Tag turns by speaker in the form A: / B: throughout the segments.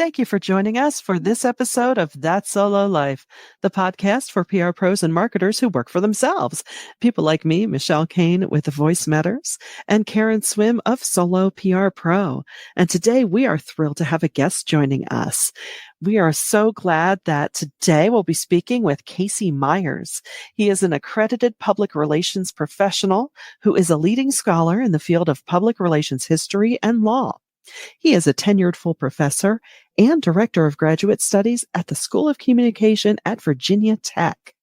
A: Thank you for joining us for this episode of That Solo Life, the podcast for PR pros and marketers who work for themselves. People like me, Michelle Kane with Voice Matters, and Karen Swim of Solo PR Pro. And today we are thrilled to have a guest joining us. We are so glad that today we'll be speaking with Cayce Myers. He is an accredited public relations professional who is a leading scholar in the field of public relations history and law. He is a tenured full professor and director of graduate studies at the School of Communication at Virginia Tech.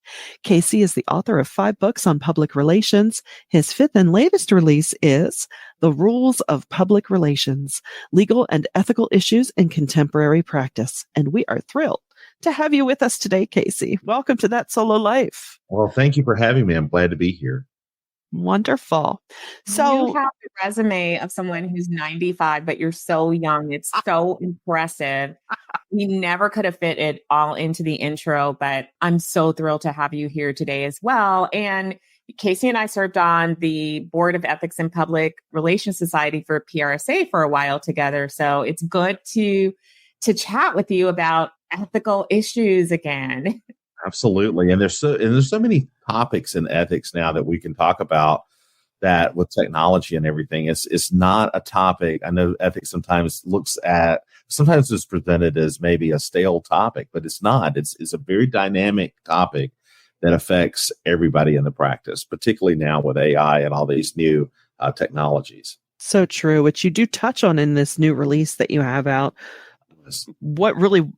A: Cayce is the author of 5 books on public relations. His 5th and latest release is The Rules of Public Relations, Legal and Ethical Issues in Contemporary Practice. And we are thrilled to have you with us today, Cayce. Welcome to That Solo Life.
B: Well, thank you for having me. I'm glad to be here.
A: Wonderful.
C: So you have a resume of someone who's 95, but you're so young. It's so impressive. We never could have fit it all into the intro, but I'm so thrilled to have you here today as well. And Cayce and I served on the Board of Ethics and Public Relations Society for PRSA for a while together. So it's good to chat with you about ethical issues again.
B: Absolutely. And there's so many topics in ethics now that we can talk about that with technology and everything. It's not a topic. I know ethics sometimes is presented as maybe a stale topic, but it's not. It's a very dynamic topic that affects everybody in the practice, particularly now with AI and all these new technologies.
A: So true, which you do touch on in this new release that you have out. What really,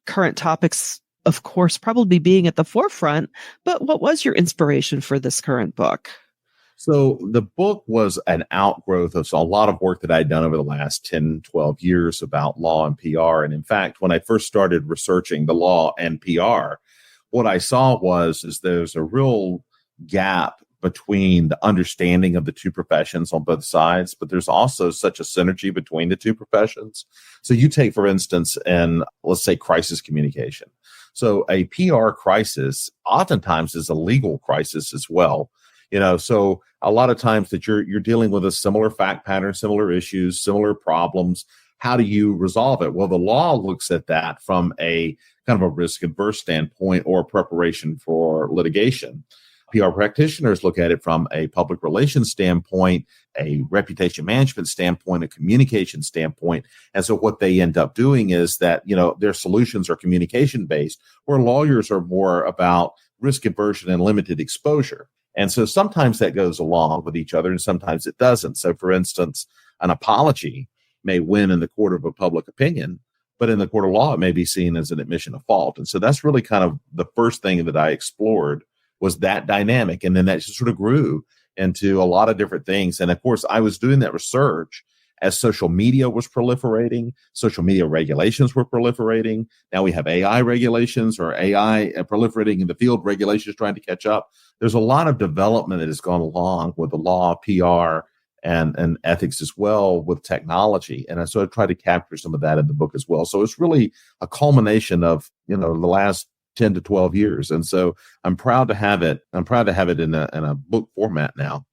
A: current topics, of course, probably being at the forefront, but what was your inspiration for this current book?
B: So the book was an outgrowth of a lot of work that I'd done over the last 10, 12 years about law and PR. And in fact, when I first started researching the law and PR, what I saw is there's a real gap between the understanding of the two professions on both sides, but there's also such a synergy between the two professions. So you take, for instance, let's say crisis communication. So a PR crisis oftentimes is a legal crisis as well. So a lot of times that you're dealing with a similar fact pattern, similar issues, similar problems. How do you resolve it? Well, the law looks at that from a kind of a risk adverse standpoint or preparation for litigation. PR practitioners look at it from a public relations standpoint, a reputation management standpoint, a communication standpoint. And so what they end up doing is that, their solutions are communication based, where lawyers are more about risk aversion and limited exposure. And so sometimes that goes along with each other and sometimes it doesn't. So for instance, an apology may win in the court of a public opinion, but in the court of law, it may be seen as an admission of fault. And so that's really kind of the first thing that I explored was that dynamic. And then that just sort of grew into a lot of different things. And of course, I was doing that research as social media was proliferating, social media regulations were proliferating. Now we have AI regulations or AI proliferating in the field, regulations trying to catch up. There's a lot of development that has gone along with the law, PR, and ethics as well with technology. And so I tried to capture some of that in the book as well. So it's really a culmination of, the last 10 to 12 years. And so I'm proud to have it. I'm proud to have it in a book format now.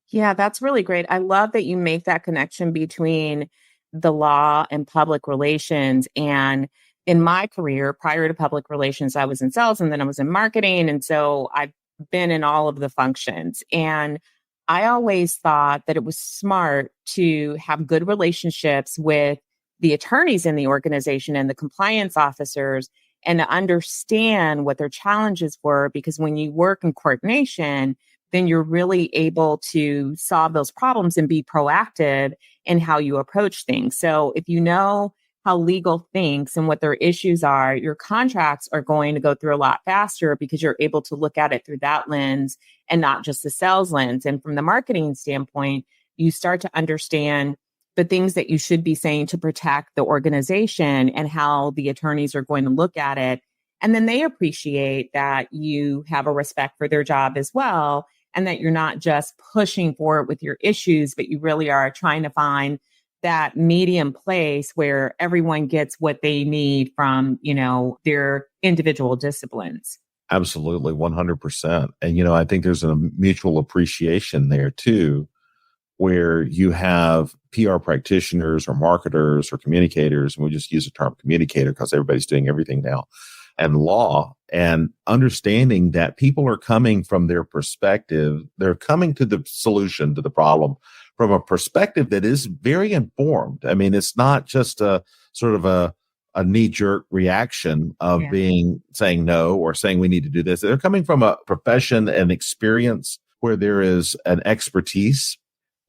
C: Yeah, that's really great. I love that you make that connection between the law and public relations. And in my career, prior to public relations, I was in sales and then I was in marketing. And so I've been in all of the functions. And I always thought that it was smart to have good relationships with the attorneys in the organization and the compliance officers and to understand what their challenges were, because when you work in coordination, then you're really able to solve those problems and be proactive in how you approach things. So if you know how legal thinks and what their issues are, your contracts are going to go through a lot faster because you're able to look at it through that lens and not just the sales lens. And from the marketing standpoint, you start to understand the things that you should be saying to protect the organization and how the attorneys are going to look at it. And then they appreciate that you have a respect for their job as well, and that you're not just pushing forward with your issues, but you really are trying to find that medium place where everyone gets what they need from, their individual disciplines.
B: Absolutely, 100%. And, I think there's a mutual appreciation there too, where you have PR practitioners or marketers or communicators, and we just use the term communicator because everybody's doing everything now, and law, and understanding that people are coming from their perspective. They're coming to the solution to the problem from a perspective that is very informed. I mean, it's not just a sort of a knee-jerk reaction of saying no or saying we need to do this. They're coming from a profession and experience where there is an expertise.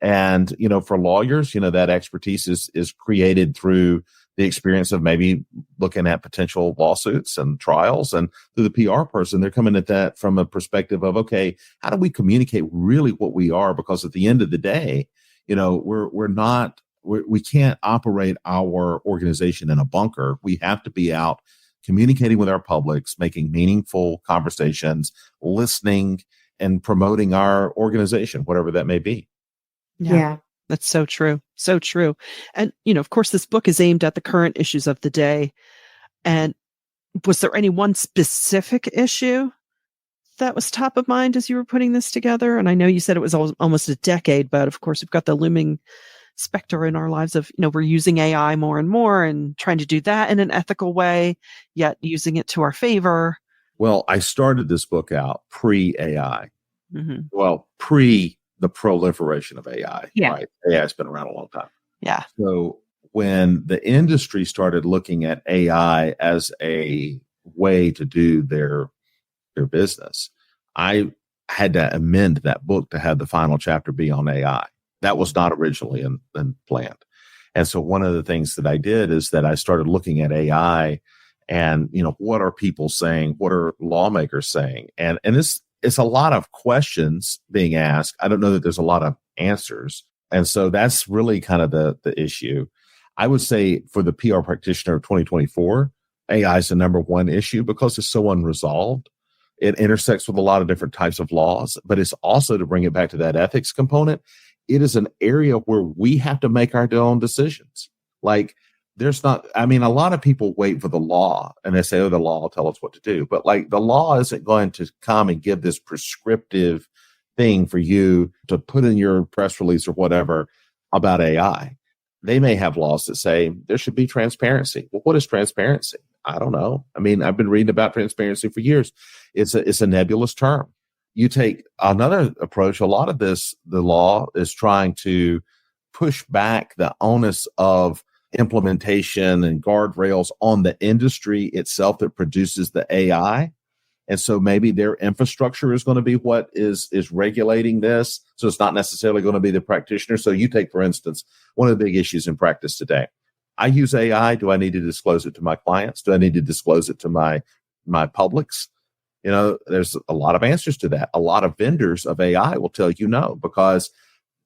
B: And, for lawyers, that expertise is created through the experience of maybe looking at potential lawsuits and trials. And through the PR person, they're coming at that from a perspective of, okay, how do we communicate really what we are? Because at the end of the day, we can't operate our organization in a bunker. We have to be out communicating with our publics, making meaningful conversations, listening, and promoting our organization, whatever that may be.
A: Yeah. That's so true. So true. And, of course, this book is aimed at the current issues of the day. And was there any one specific issue that was top of mind as you were putting this together? And I know you said it was almost a decade, but of course, we've got the looming specter in our lives of, we're using AI more and more and trying to do that in an ethical way, yet using it to our favor.
B: Well, I started this book out pre-AI.
A: Mm-hmm.
B: Well, pre the proliferation of AI, right? AI has been around a long time.
A: Yeah.
B: So when the industry started looking at AI as a way to do their business, I had to amend that book to have the final chapter be on AI. That was not originally planned. And so one of the things that I did is that I started looking at AI and, what are people saying? What are lawmakers saying? And it's a lot of questions being asked. I don't know that there's a lot of answers. And so that's really kind of the issue. I would say for the PR practitioner of 2024, AI is the number one issue because it's so unresolved. It intersects with a lot of different types of laws, but it's also, to bring it back to that ethics component, it is an area where we have to make our own decisions. Like, a lot of people wait for the law and they say, oh, the law will tell us what to do. But the law isn't going to come and give this prescriptive thing for you to put in your press release or whatever about AI. They may have laws that say there should be transparency. Well, what is transparency? I don't know. I've been reading about transparency for years. It's a nebulous term. You take another approach. A lot of the law is trying to push back the onus of implementation and guardrails on the industry itself that produces the AI. And so maybe their infrastructure is going to be what is regulating this. So it's not necessarily going to be the practitioner. So you take, for instance, one of the big issues in practice today. I use AI. Do I need to disclose it to my clients? Do I need to disclose it to my publics? There's a lot of answers to that. A lot of vendors of AI will tell you no, because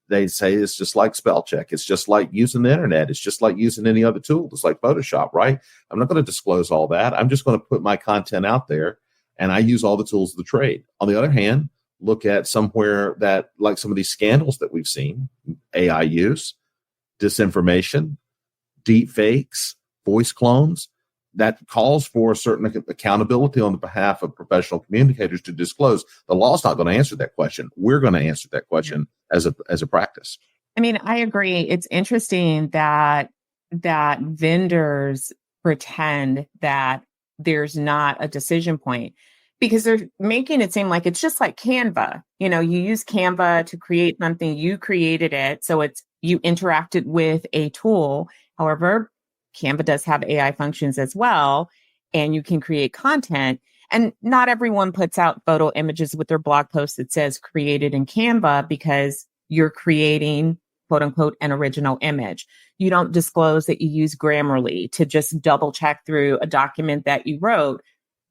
B: they say it's just like spell check. It's just like using the internet. It's just like using any other tool. It's like Photoshop, right? I'm not going to disclose all that. I'm just going to put my content out there, and I use all the tools of the trade. On the other hand, look at somewhere that, like some of these scandals that we've seen, AI use, disinformation, deep fakes, voice clones, that calls for a certain accountability on the behalf of professional communicators to disclose. The law's not going to answer that question. We're going to answer that question as a practice.
C: I agree. It's interesting that vendors pretend that there's not a decision point, because they're making it seem like it's just like Canva. You use Canva to create something, you created it, so you interacted with a tool. However, Canva does have AI functions as well, and you can create content. And not everyone puts out photo images with their blog post that says created in Canva, because you're creating, quote unquote, an original image. You don't disclose that you use Grammarly to just double check through a document that you wrote.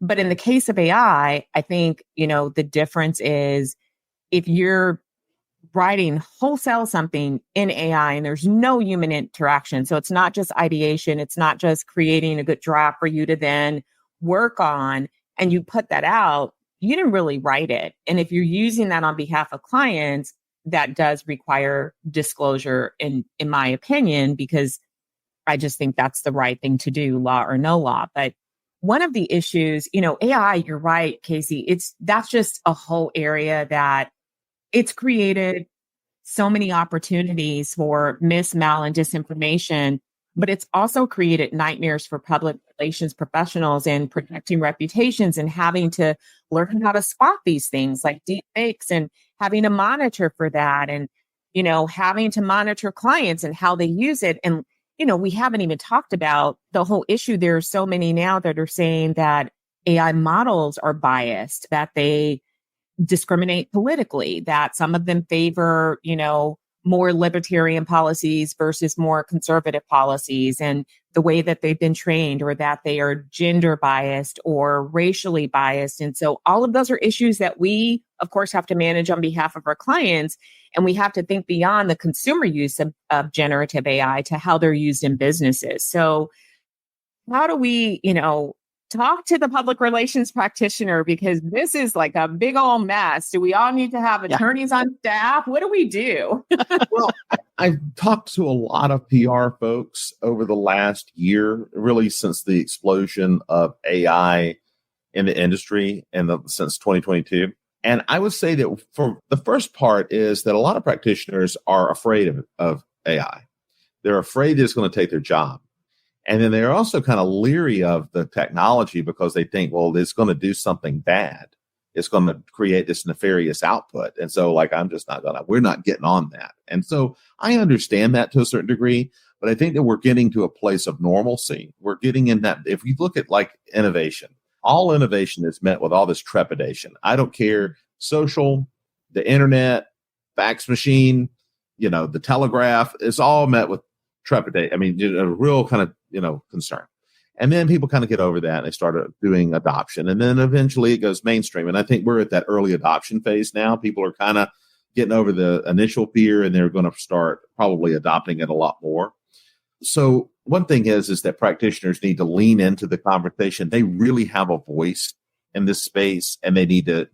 C: But in the case of AI, I think, the difference is if you're writing wholesale something in AI and there's no human interaction. So it's not just ideation. It's not just creating a good draft for you to then work on, and you put that out, you didn't really write it. And if you're using that on behalf of clients, that does require disclosure in my opinion, because I just think that's the right thing to do, law or no law. But one of the issues, AI, you're right, Cayce, that's just a whole area that it's created so many opportunities for mal, and disinformation, but it's also created nightmares for public relations professionals in protecting reputations and having to learn how to spot these things like deep fakes and having to monitor for that and, having to monitor clients and how they use it. And, we haven't even talked about the whole issue. There are so many now that are saying that AI models are biased, that they discriminate politically, that some of them favor, more libertarian policies versus more conservative policies, and the way that they've been trained, or that they are gender biased or racially biased. And so all of those are issues that we, of course, have to manage on behalf of our clients. And we have to think beyond the consumer use of generative AI to how they're used in businesses. So how do we, talk to the public relations practitioner? Because this is like a big old mess. Do we all need to have attorneys on staff? What do we do?
B: Well, I've talked to a lot of PR folks over the last year, really since the explosion of AI in the industry and since 2022. And I would say that for the first part is that a lot of practitioners are afraid of AI. They're afraid it's going to take their job. And then they're also kind of leery of the technology because they think, well, it's going to do something bad. It's going to create this nefarious output. And so we're not getting on that. And so I understand that to a certain degree, but I think that we're getting to a place of normalcy. We're getting in that. If you look at like innovation, all innovation is met with all this trepidation. I don't care, social, the internet, fax machine, the telegraph, is all met with trepidation. I mean, a real kind of, concern. And then people kind of get over that and they start doing adoption. And then eventually it goes mainstream. And I think we're at that early adoption phase now. People are kind of getting over the initial fear and they're going to start probably adopting it a lot more. So one thing is that practitioners need to lean into the conversation. They really have a voice in this space, and they need to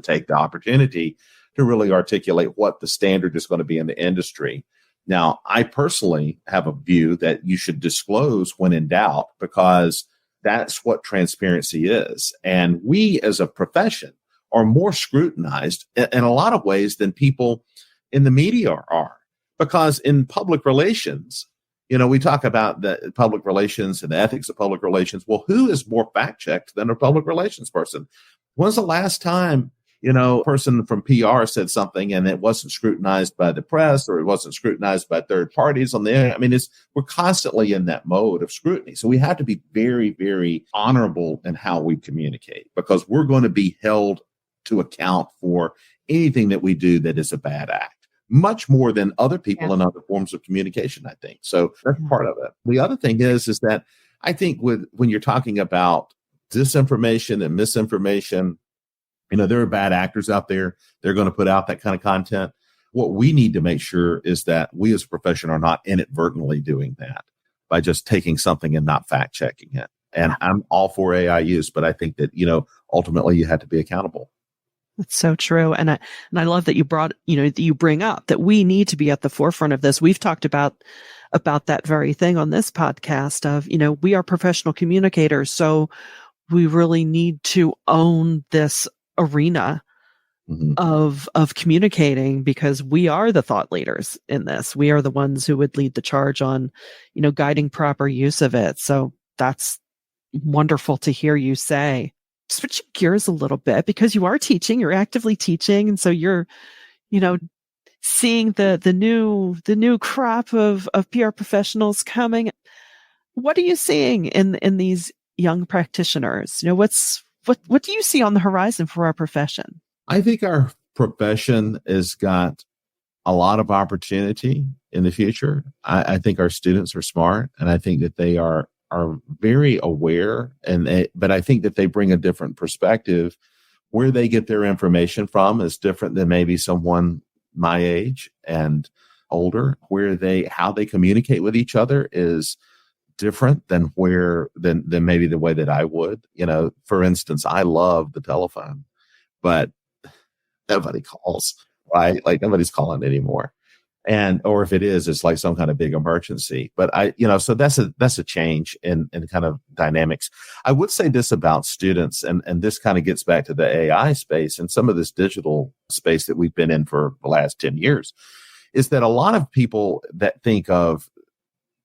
B: take the opportunity to really articulate what the standard is going to be in the industry. Now, I personally have a view that you should disclose when in doubt, because that's what transparency is. And we as a profession are more scrutinized in a lot of ways than people in the media are. Because in public relations, we talk about the public relations and the ethics of public relations. Well, who is more fact-checked than a public relations person? When's the last time a person from PR said something and it wasn't scrutinized by the press, or it wasn't scrutinized by third parties on the internet? I mean, we're constantly in that mode of scrutiny. So we have to be very, very honorable in how we communicate, because we're going to be held to account for anything that we do that is a bad act, much more than other people in other forms of communication, I think. So that's part of it. The other thing is that I think when you're talking about disinformation and misinformation, there are bad actors out there. They're going to put out that kind of content. What we need to make sure is that we as a profession are not inadvertently doing that by just taking something and not fact checking it. And I'm all for AI use, but I think that, ultimately you have to be accountable.
A: That's so true. And I love that you that you bring up that we need to be at the forefront of this. We've talked about that very thing on this podcast of, we are professional communicators. So we really need to own this arena of communicating, because we are the thought leaders in this. We are the ones who would lead the charge on, guiding proper use of it. So that's wonderful to hear you say. Switching gears a little bit, because you are teaching, you're actively teaching. And so you're, seeing the new crop of PR professionals coming. What are you seeing in these young practitioners? What do you see on the horizon for our profession?
B: I think our profession has got a lot of opportunity in the future. I think our students are smart, and I think that they are very aware, but I think that they bring a different perspective. Where they get their information from is different than maybe someone my age and older. How they communicate with each other is different than maybe the way that I would. For instance, I love the telephone, but nobody calls, right? Like nobody's calling anymore. And, or if it is, it's like some kind of big emergency. But so that's a change in kind of dynamics. I would say this about students, and this kind of gets back to the AI space and some of this digital space that we've been in for the last 10 years, is that a lot of people that think of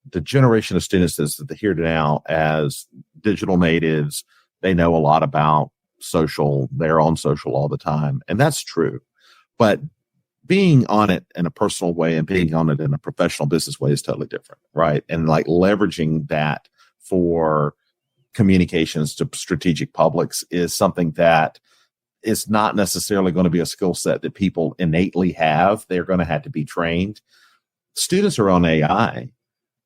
B: the generation of students that's here now as digital natives, they know a lot about social, they're on social all the time. And that's true. But being on it in a personal way and being on it in a professional business way is totally different, right? And like leveraging that for communications to strategic publics is something that is not necessarily going to be a skill set that people innately have. They're going to have to be trained. Students are on AI,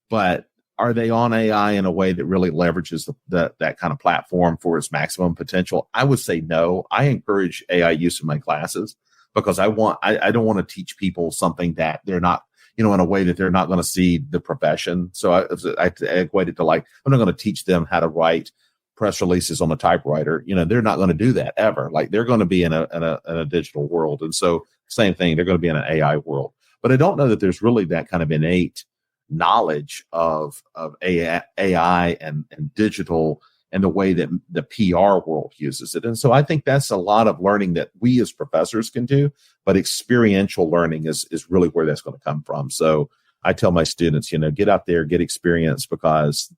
B: but are they on AI in a way that really leverages that kind of platform for its maximum potential? I would say no. I encourage AI use in my classes because I don't want to teach people something that they're not, in a way that they're not going to see the profession. So I equate it to like, I'm not going to teach them how to write press releases on a typewriter. They're not going to do that ever. Like they're going to be in a digital world. And so same thing, they're going to be in an AI world. But I don't know that there's really that kind of innate knowledge of AI and digital and the way that the PR world uses it. And so I think that's a lot of learning that we as professors can do, but experiential learning is really where that's going to come from. So I tell my students, get out there, get experience, because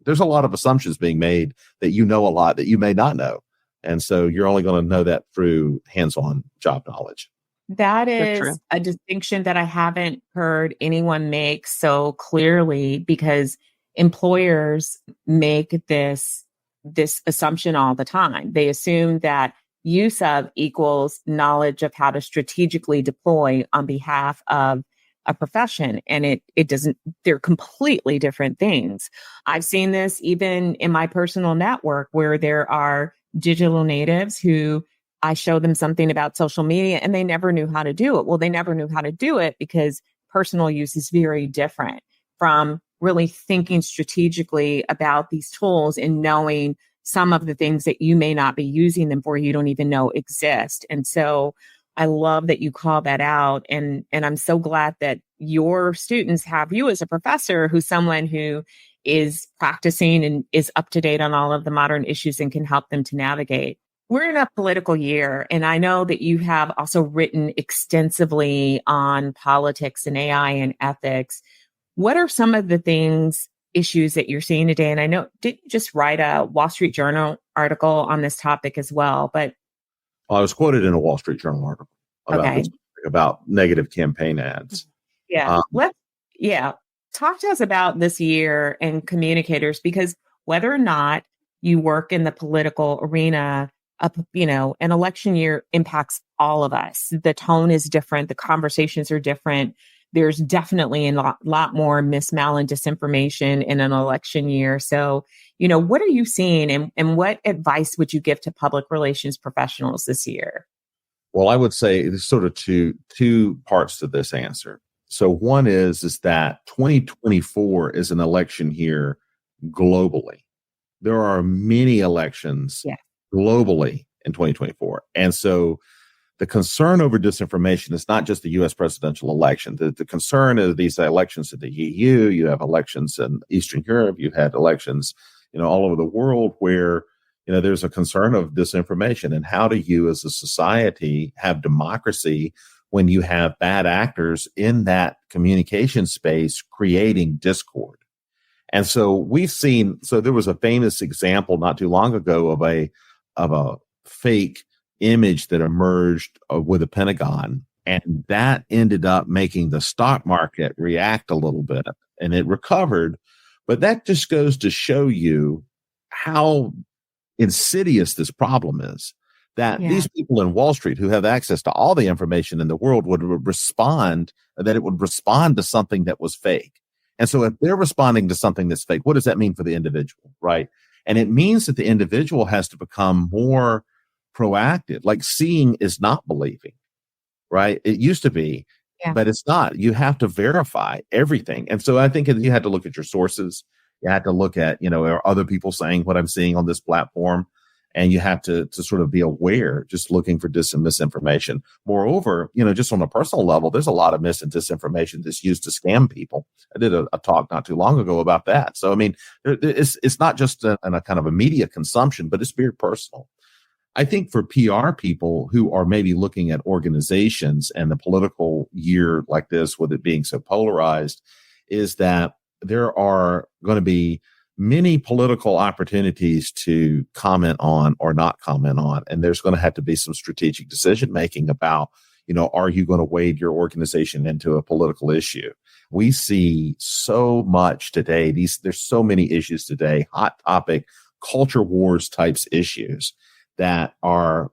B: there's a lot of assumptions being made that a lot that you may not know. And so you're only going to know that through hands-on job knowledge.
C: That is a distinction that I haven't heard anyone make so clearly, because employers make this assumption all the time. They assume that use of equals knowledge of how to strategically deploy on behalf of a profession. And it doesn't, they're completely different things. I've seen this even in my personal network where there are digital natives who I show them something about social media and they never knew how to do it. Well, they never knew how to do it because personal use is very different from really thinking strategically about these tools and knowing some of the things that you may not be using them for, you don't even know exist. And so I love that you call that out. And I'm so glad that your students have you as a professor who's someone who is practicing and is up to date on all of the modern issues and can help them to navigate. We're in a political year, and I know that you have also written extensively on politics and AI and ethics. What are some of the issues that you're seeing today? And I know, did you just write a Wall Street Journal article on this topic as well? But
B: I was quoted in a Wall Street Journal article about negative campaign ads.
C: Yeah. Talk to us about this year and communicators, because whether or not you work in the political arena, an election year impacts all of us. The tone is different. The conversations are different. There's definitely a lot more mismal and disinformation in an election year. So, what are you seeing and what advice would you give to public relations professionals this year?
B: Well, I would say there's sort of two parts to this answer. So one is that 2024 is an election year globally. There are many elections globally in 2024. And so the concern over disinformation is not just the U.S. presidential election. The concern is these elections in the EU. You have elections in Eastern Europe. You've had elections, all over the world where, there's a concern of disinformation. And how do you as a society have democracy when you have bad actors in that communication space creating discord? And so there was a famous example not too long ago of a fake image that emerged with the Pentagon, and that ended up making the stock market react a little bit, and it recovered. But that just goes to show you how insidious this problem is, that these people in Wall Street who have access to all the information in the world would respond to something that was fake. And so if they're responding to something that's fake, what does that mean for the individual, right? And it means that the individual has to become more proactive. Like seeing is not believing, right? It used to be, but it's not. You have to verify everything. And so I think you had to look at your sources. You had to look at, are other people saying what I'm seeing on this platform? And you have to sort of be aware, just looking for dis and misinformation. Moreover, just on a personal level, there's a lot of mis and disinformation that's used to scam people. I did a talk not too long ago about that. So, I mean, it's not just a kind of a media consumption, but it's very personal. I think for PR people who are maybe looking at organizations and the political year like this, with it being so polarized, is that there are going to be many political opportunities to comment on or not comment on. And there's going to have to be some strategic decision making about, are you going to wade your organization into a political issue? We see so much today. There's so many issues today, hot topic, culture wars types issues they're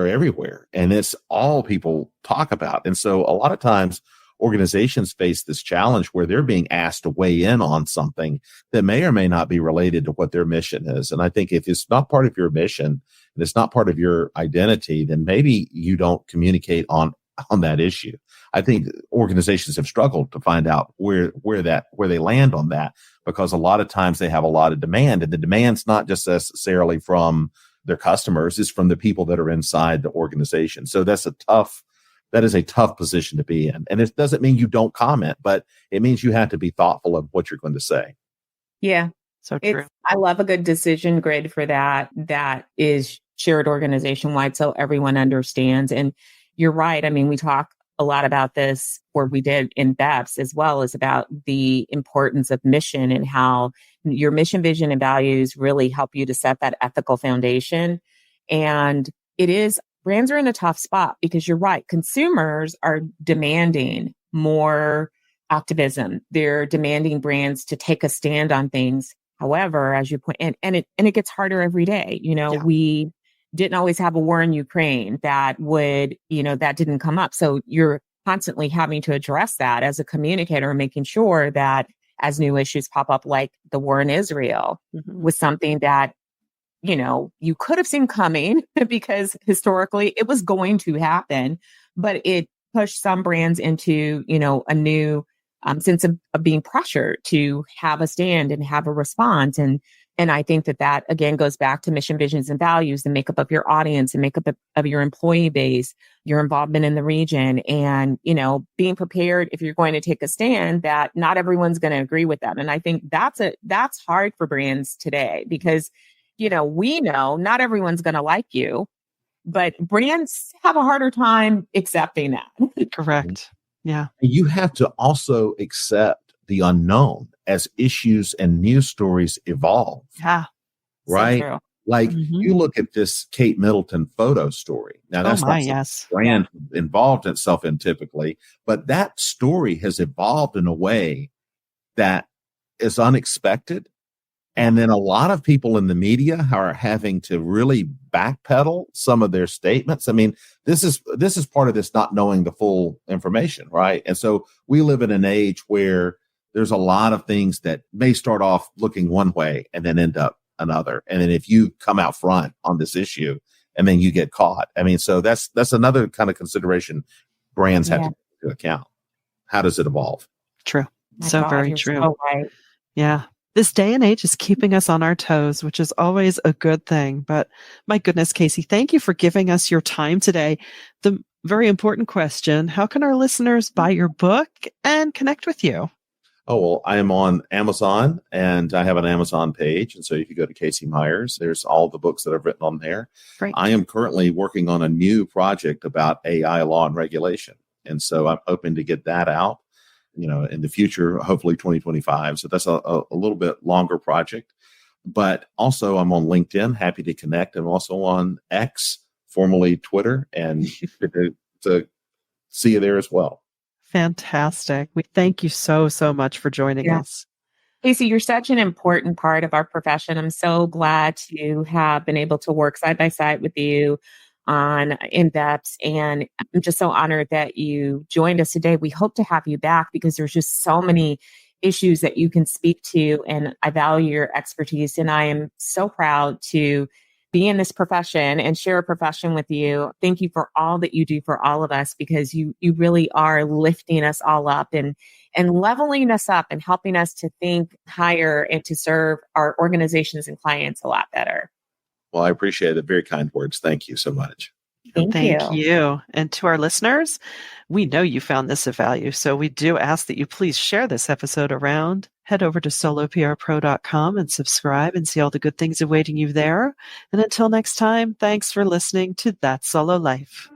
B: everywhere. And it's all people talk about. And so a lot of times organizations face this challenge where they're being asked to weigh in on something that may or may not be related to what their mission is. And I think if it's not part of your mission and it's not part of your identity, then maybe you don't communicate on that issue. I think organizations have struggled to find out where they land on that, because a lot of times they have a lot of demand, and the demand's not just necessarily from their customers, is from the people that are inside the organization. So that is a tough position to be in. And it doesn't mean you don't comment, but it means you have to be thoughtful of what you're going to say.
C: Yeah.
A: So true.
C: I love a good decision grid for that. That is shared organization wide, so everyone understands. And you're right. I mean, we talk a lot about this, or we did in BEPS as well, as about the importance of mission and how your mission, vision, and values really help you to set that ethical foundation. And brands are in a tough spot because you're right. Consumers are demanding more activism. They're demanding brands to take a stand on things. However, as you point, and it gets harder every day.
A: Yeah.
C: We didn't always have a war in Ukraine that didn't come up. So you're constantly having to address that as a communicator, making sure that as new issues pop up, like the war in Israel, was something that, you could have seen coming because historically it was going to happen, but it pushed some brands into, a new sense of being pressured to have a stand and have a response. And I think that again goes back to mission, visions, and values, the makeup of your audience and makeup of your employee base, your involvement in the region, and, being prepared if you're going to take a stand that not everyone's going to agree with that. And I think that's hard for brands today because, we know not everyone's going to like you, but brands have a harder time accepting that.
A: Correct. Yeah.
B: You have to also accept the unknown as issues and news stories evolve.
A: Yeah.
B: Right?
C: So true.
B: Like you look at this Kate Middleton photo story. Now that's not
A: yes.
B: brand involved itself in typically, but that story has evolved in a way that is unexpected. And then a lot of people in the media are having to really backpedal some of their statements. I mean, this is part of this not knowing the full information, right? And so we live in an age where there's a lot of things that may start off looking one way and then end up another. And then if you come out front on this issue and then you get caught, I mean, so that's another kind of consideration brands have to take into account. How does it evolve?
A: True.
C: So
A: very true.
C: So right.
A: Yeah. This day and age is keeping us on our toes, which is always a good thing. But my goodness, Cayce, thank you for giving us your time today. The very important question, how can our listeners buy your book and connect with you?
B: Oh, well, I am on Amazon and I have an Amazon page. And so if you go to Cayce Myers, there's all the books that I've written on there.
A: Great.
B: I am currently working on a new project about AI law and regulation. And so I'm hoping to get that out, in the future, hopefully 2025. So that's a little bit longer project. But also I'm on LinkedIn, happy to connect. I'm also on X, formerly Twitter, and to see you there as well.
A: Fantastic. We thank you so much for joining us.
C: Cayce, you're such an important part of our profession. I'm so glad to have been able to work side by side with you on in-depth. And I'm just so honored that you joined us today. We hope to have you back because there's just so many issues that you can speak to. And I value your expertise. And I am so proud to be in this profession and share a profession with you. Thank you for all that you do for all of us, because you really are lifting us all up and leveling us up and helping us to think higher and to serve our organizations and clients a lot better.
B: Well, I appreciate it. Very kind words. Thank you so much.
A: Thank you. And to our listeners, we know you found this of value, so we do ask that you please share this episode around. Head over to soloprpro.com and subscribe and see all the good things awaiting you there. And until next time, thanks for listening to That Solo Life.